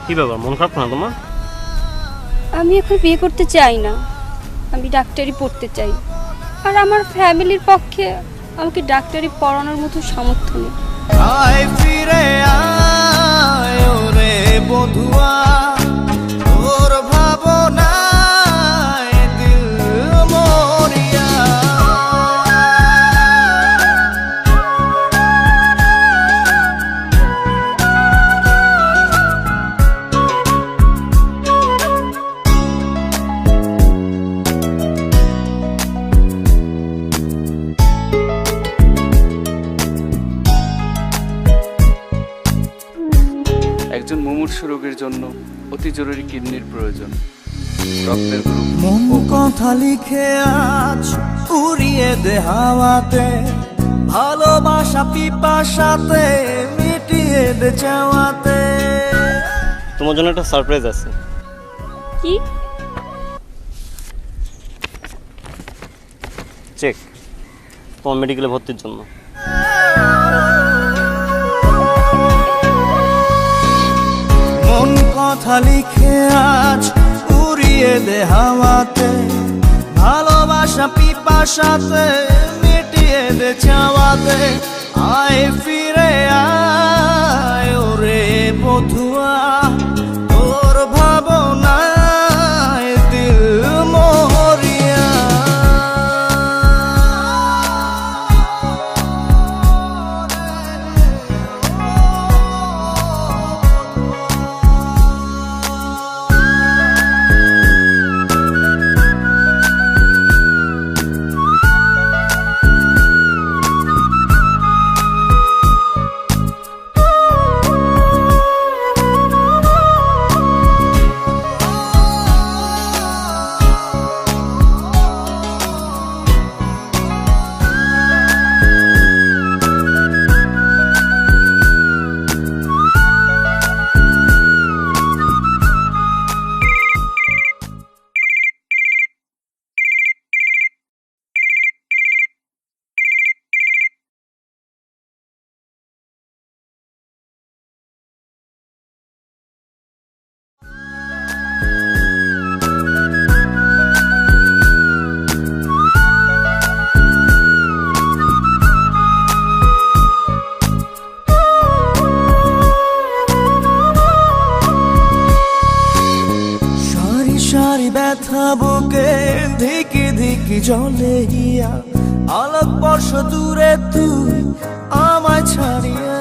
কি ব্যাপার, মন খারাপ না তোমার? আমি এখন বিয়ে করতে চাই না, আমি ডাক্তারি পড়তে চাই। আর আমার ফ্যামিলির পক্ষে আমাকে ডাক্তারি পড়ানোর মতো সামর্থ্য নেই। আয় ফিরে আয় ওরে বধুয়া, তোর ভাবনায় দিল মরিয়া। একজন মুমূর্ষু রোগীর জন্য অতি জরুরি কিডনির প্রয়োজন। রক্তের গ্রুপ মন কথা লিখে আজ উড়িয়ে দে হাওয়াতে, ভালোবাসা পিপাসাতে মিটিয়ে দে চাওয়াতে। তোমার জন্য একটা সারপ্রাইজ আছে। কি? চেক তোমার মেডিকেলে ভর্তির জন্য। মন কথা লিখে আজ উড়িয়ে দে হাওয়াতে, ভালোবাসা পিপাসাতে মিটিয়ে দে চাওয়াতে। আয় ফিরে আয় ওরে বধুয়া, তোর ভাবনায় দিল মরিয়া। সারি ব্যথা বুকে ধিকি ধিকি জলে হিয়া, আলোক বর্ষ দূরে তুই আমায় ছাড়িয়া।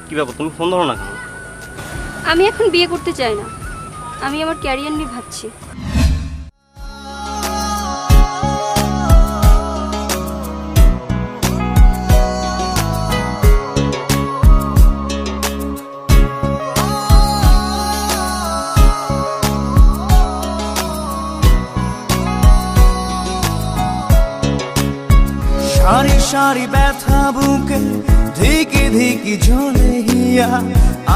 কি ব্যাপার, তুমি ফোন ধরো না কেন? আমি এখন বিয়ে করতে চাই না, আমি আমার ক্যারিয়ার নিয়ে ভাবছি। সারি সারি ব্যথা বুকে ধিকি ধিকি ঝলে হিয়া,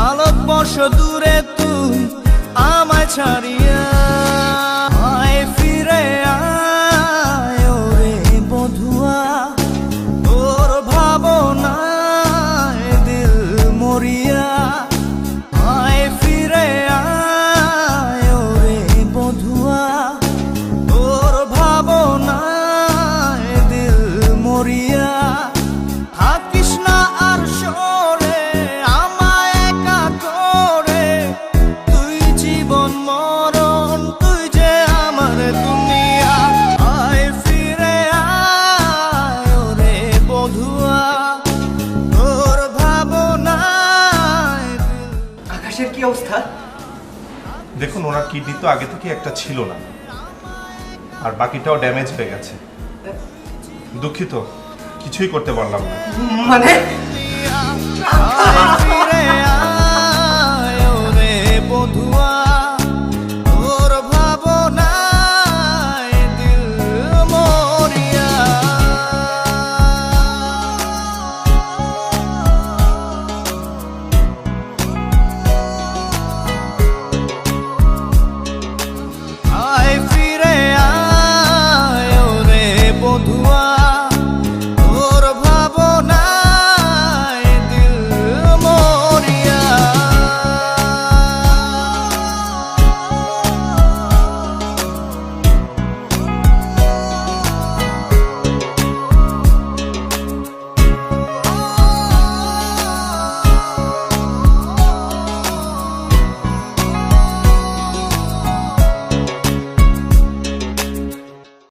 আলোক বর্ষ দূরে তুই আমায় ছাড়িয়া। আয় ফিরে আয় ওরে বধুয়া, তোর ভাবনায় দিল মরিয়া। আয় ফিরে আয় ওরে বধুয়া, তোর ভাবনায় দিল মরিয়া। দেখুন ওনার কিডনি তো আগে থেকে একটা ছিল না, আর বাকিটাও ড্যামেজ হয়ে গেছে। দুঃখিত, কিছুই করতে পারলাম না। মানে আয়